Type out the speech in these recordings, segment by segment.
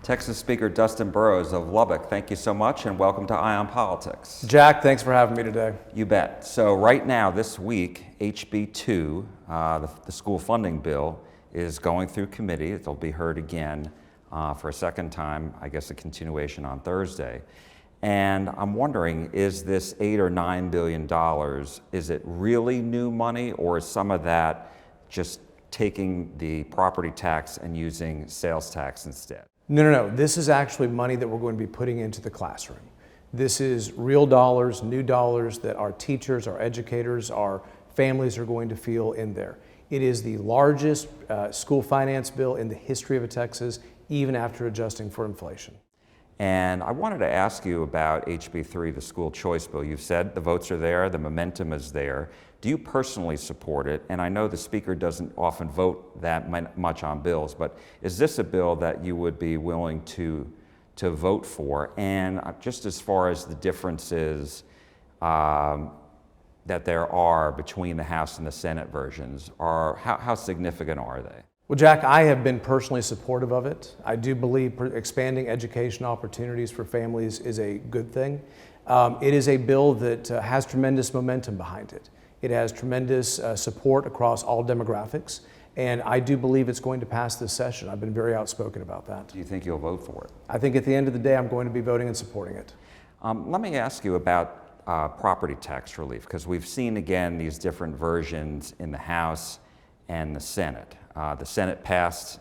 Texas Speaker Dustin Burrows of Lubbock, thank you so much and welcome to Eye on Politics. Jack, thanks for having me today. You bet. So right now, this week, HB 2, the school funding bill, is going through committee. It'll be heard again for a second time, I guess a continuation on Thursday. And I'm wondering, is this $8 or $9 billion, is it really new money, or is some of that just taking the property tax and using sales tax instead? No. This is actually money that we're going to be putting into the classroom. This is real dollars, new dollars that our teachers, our educators, our families are going to feel in there. It is the largest school finance bill in the history of Texas, even after adjusting for inflation. And I wanted to ask you about HB 3, the school choice bill. You've said the votes are there, the momentum is there. Do you personally support it? And I know the Speaker doesn't often vote that much on bills, but is this a bill that you would be willing to vote for? And just as far as the differences that there are between the House and the Senate versions, how significant are they? Well, Jack, I have been personally supportive of it. I do believe expanding education opportunities for families is a good thing. It is a bill that has tremendous momentum behind it. It has tremendous support across all demographics, and I do believe it's going to pass this session. I've been very outspoken about that. Do you think you'll vote for it? I think at the end of the day, I'm going to be voting and supporting it. Let me ask you about property tax relief, because we've seen again these different versions in the House and the Senate. The Senate passed,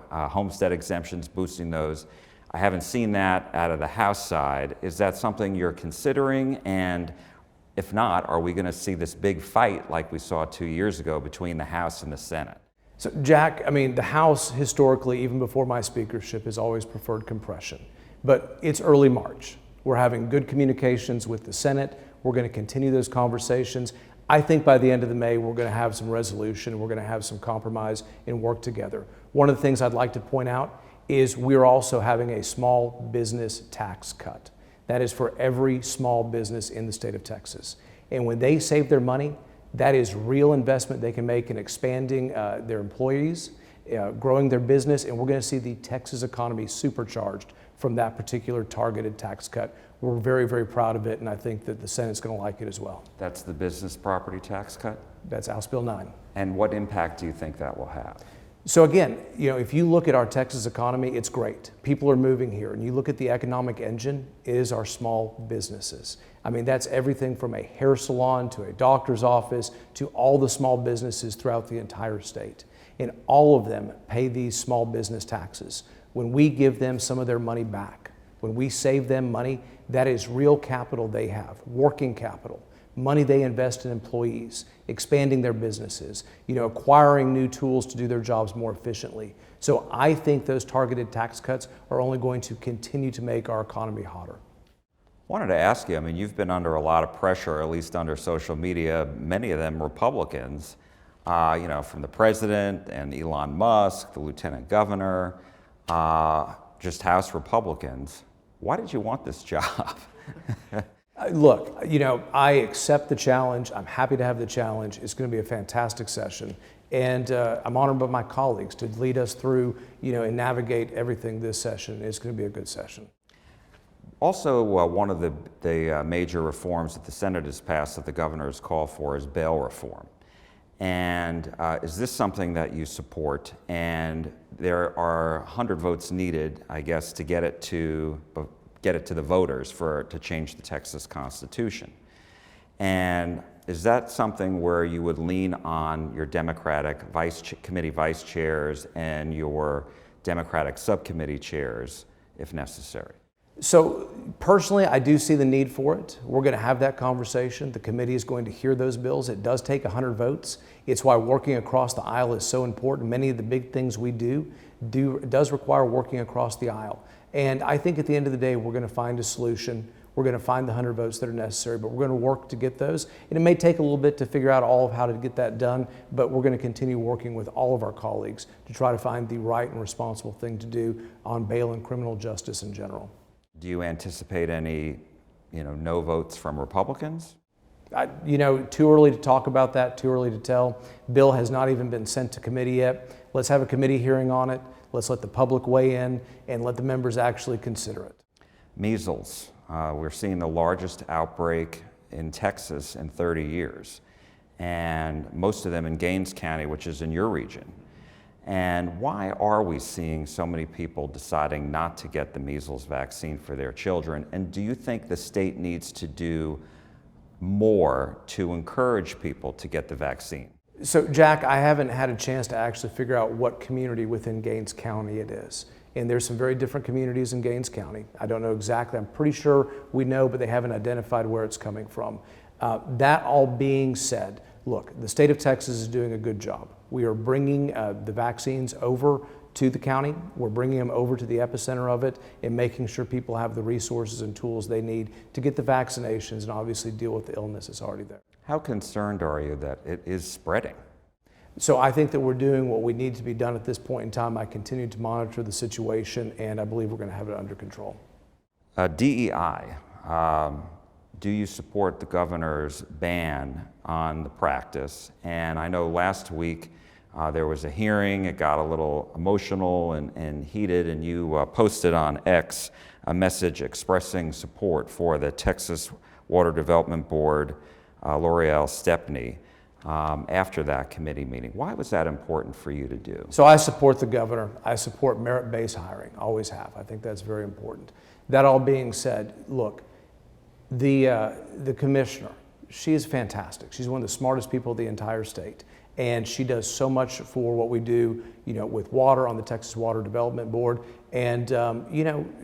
homestead exemptions, boosting those. I haven't seen that out of the House side. Is that something you're considering? And if not, are we going to see this big fight like we saw 2 years ago between the House and the Senate? So, Jack, the House historically, even before my speakership, has always preferred compression. But it's early March. We're having good communications with the Senate. We're going to continue those conversations. I think by the end of the May, we're going to have some resolution. We're going to have some compromise and work together. One of the things I'd like to point out is we're also having a small business tax cut. That is for every small business in the state of Texas. And when they save their money, that is real investment they can make in expanding their employees, growing their business, and we're going to see the Texas economy supercharged from that particular targeted tax cut. We're very, very proud of it, and I think that the Senate's going to like it as well. That's the business property tax cut? That's House Bill 9. And what impact do you think that will have? So again, if you look at our Texas economy, it's great. People are moving here, and you look at the economic engine, it is our small businesses. That's everything from a hair salon to a doctor's office to all the small businesses throughout the entire state. And all of them pay these small business taxes. When we give them some of their money back, when we save them money, that is real capital they have, working capital, money they invest in employees, expanding their businesses, acquiring new tools to do their jobs more efficiently. So I think those targeted tax cuts are only going to continue to make our economy hotter. I wanted to ask you, you've been under a lot of pressure, at least under social media, many of them Republicans, from the president and Elon Musk, the lieutenant governor, just House Republicans. Why did you want this job? Look, I accept the challenge. I'm happy to have the challenge. It's going to be a fantastic session. And I'm honored by my colleagues to lead us through, and navigate everything this session. It's going to be a good session. Also, one of the major reforms that the Senate has passed that the governor has called for is bail reform. And is this something that you support? And there are 100 votes needed, I guess, to get it to the voters to change the Texas Constitution. And is that something where you would lean on your Democratic committee vice chairs and your Democratic subcommittee chairs if necessary? So personally, I do see the need for it. We're going to have that conversation. The committee is going to hear those bills. It does take 100 votes. It's why working across the aisle is so important. Many of the big things we do does require working across the aisle. And I think at the end of the day, we're going to find a solution. We're going to find the 100 votes that are necessary, but we're going to work to get those. And it may take a little bit to figure out all of how to get that done, but we're going to continue working with all of our colleagues to try to find the right and responsible thing to do on bail and criminal justice in general. Do you anticipate any, no votes from Republicans? Too early to talk about that, too early to tell. Bill has not even been sent to committee yet. Let's have a committee hearing on it. Let's let the public weigh in and let the members actually consider it. Measles. We're seeing the largest outbreak in Texas in 30 years, and most of them in Gaines County, which is in your region. And why are we seeing so many people deciding not to get the measles vaccine for their children? And do you think the state needs to do more to encourage people to get the vaccine? So, Jack, I haven't had a chance to actually figure out what community within Gaines County it is. And there's some very different communities in Gaines County. I don't know exactly. I'm pretty sure we know, but they haven't identified where it's coming from. That all being said, look, the state of Texas is doing a good job. We are bringing the vaccines over to the county. We're bringing them over to the epicenter of it and making sure people have the resources and tools they need to get the vaccinations and obviously deal with the illness that's already there. How concerned are you that it is spreading? So I think that we're doing what we need to be done at this point in time. I continue to monitor the situation, and I believe we're going to have it under control. DEI. Do you support the governor's ban on the practice? And I know last week there was a hearing. It got a little emotional and heated, and you posted on X a message expressing support for the Texas Water Development Board, L'Oreal Stepney, after that committee meeting. Why was that important for you to do? So I support the governor. I support merit-based hiring, always have. I think that's very important. That all being said, look, the commissioner, she is fantastic. She's one of the smartest people in the entire state. And she does so much for what we do, with water on the Texas Water Development Board. And,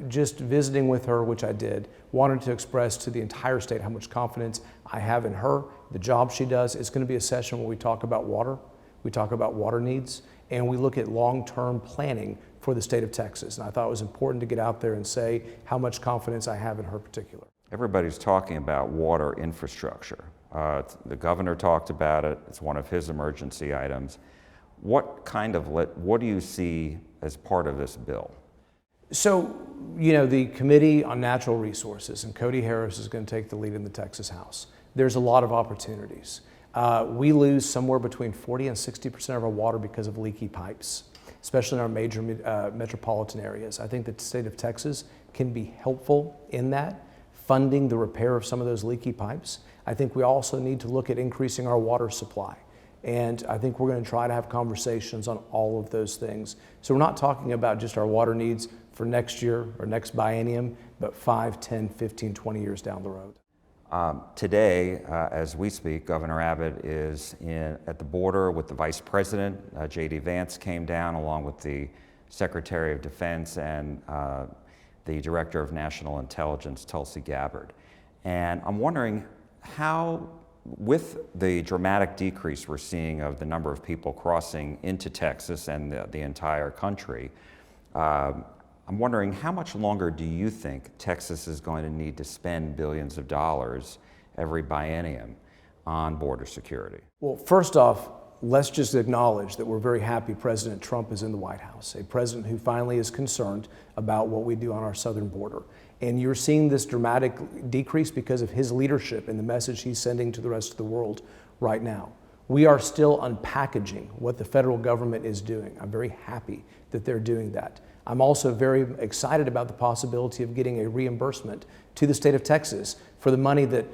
just visiting with her, which I did, wanted to express to the entire state how much confidence I have in her, the job she does. It's going to be a session where we talk about water, we talk about water needs, and we look at long-term planning for the state of Texas. And I thought it was important to get out there and say how much confidence I have in her particular. Everybody's talking about water infrastructure. The governor talked about it. It's one of his emergency items. What do you see as part of this bill? So, the Committee on Natural Resources, and Cody Harris is going to take the lead in the Texas House. There's a lot of opportunities. We lose somewhere between 40 and 60% of our water because of leaky pipes, especially in our major metropolitan areas. I think that the state of Texas can be helpful in that, funding the repair of some of those leaky pipes. I think we also need to look at increasing our water supply. And I think we're going to try to have conversations on all of those things. So we're not talking about just our water needs for next year or next biennium, but 5, 10, 15, 20 years down the road. Today, as we speak, Governor Abbott is at the border with the Vice President. J.D. Vance came down along with the Secretary of Defense and the Director of National Intelligence, Tulsi Gabbard. And I'm wondering how, with the dramatic decrease we're seeing of the number of people crossing into Texas and the entire country, I'm wondering how much longer do you think Texas is going to need to spend billions of dollars every biennium on border security? Well, first off, let's just acknowledge that we're very happy President Trump is in the White House, a president who finally is concerned about what we do on our southern border. And you're seeing this dramatic decrease because of his leadership and the message he's sending to the rest of the world right now. We are still unpackaging what the federal government is doing. I'm very happy that they're doing that. I'm also very excited about the possibility of getting a reimbursement to the state of Texas for the money that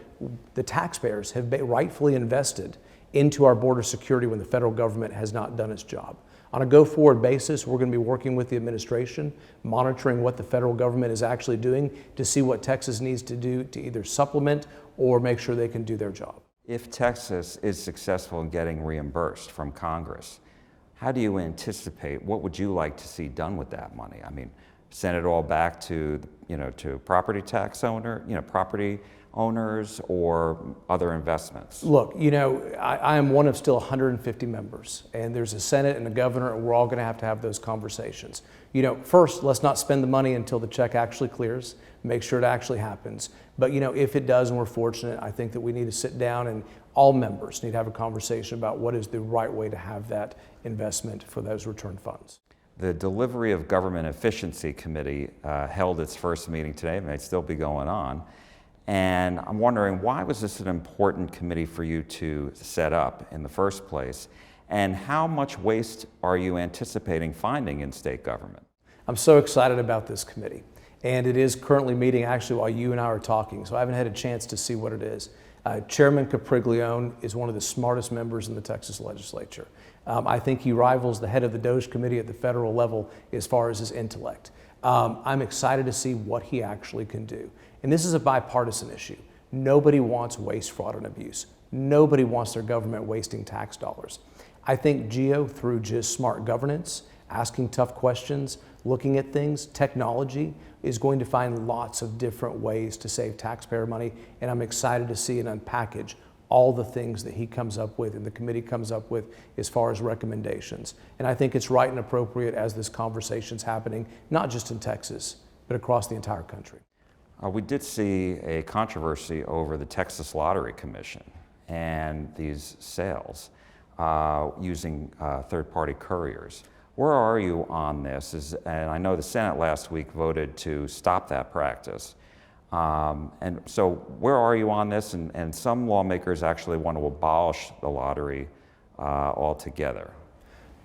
the taxpayers have rightfully invested into our border security when the federal government has not done its job. On a go-forward basis, we're going to be working with the administration, monitoring what the federal government is actually doing to see what Texas needs to do to either supplement or make sure they can do their job. If Texas is successful in getting reimbursed from Congress, how do you anticipate, what would you like to see done with that money? I mean, send it all back to, to property owners or other investments? Look, I am one of still 150 members, and there's a Senate and a governor, and we're all going to have those conversations. First, let's not spend the money until the check actually clears, make sure it actually happens. But, if it does and we're fortunate, I think that we need to sit down and all members need to have a conversation about what is the right way to have that investment for those return funds. The Delivery of Government Efficiency Committee held its first meeting today. It may still be going on. And I'm wondering, why was this an important committee for you to set up in the first place? And how much waste are you anticipating finding in state government? I'm so excited about this committee, and it is currently meeting actually while you and I are talking, so I haven't had a chance to see what it is. Chairman Capriglione is one of the smartest members in the Texas legislature. I think he rivals the head of the DOJ committee at the federal level as far as his intellect. I'm excited to see what he actually can do. And this is a bipartisan issue. Nobody wants waste, fraud, and abuse. Nobody wants their government wasting tax dollars. I think GEO, through just smart governance, asking tough questions, looking at things, technology, is going to find lots of different ways to save taxpayer money, and I'm excited to see and unpackage all the things that he comes up with and the committee comes up with as far as recommendations. And I think it's right and appropriate as this conversation's happening, not just in Texas, but across the entire country. We did see a controversy over the Texas Lottery Commission and these sales using third-party couriers. Where are you on this? And I know the Senate last week voted to stop that practice. And so where are you on this? And some lawmakers actually want to abolish the lottery altogether.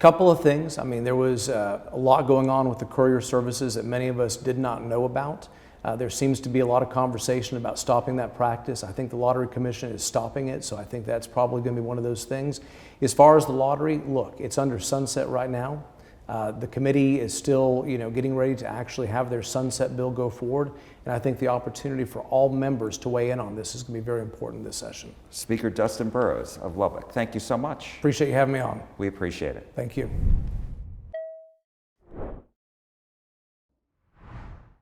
Couple of things. I mean, there was a lot going on with the courier services that many of us did not know about. There seems to be a lot of conversation about stopping that practice. I think the Lottery Commission is stopping it, so I think that's probably going to be one of those things. As far as the lottery, look, it's under sunset right now. The committee is still, getting ready to actually have their sunset bill go forward, and I think the opportunity for all members to weigh in on this is going to be very important this session. Speaker Dustin Burrows of Lubbock, thank you so much. Appreciate you having me on. We appreciate it. Thank you.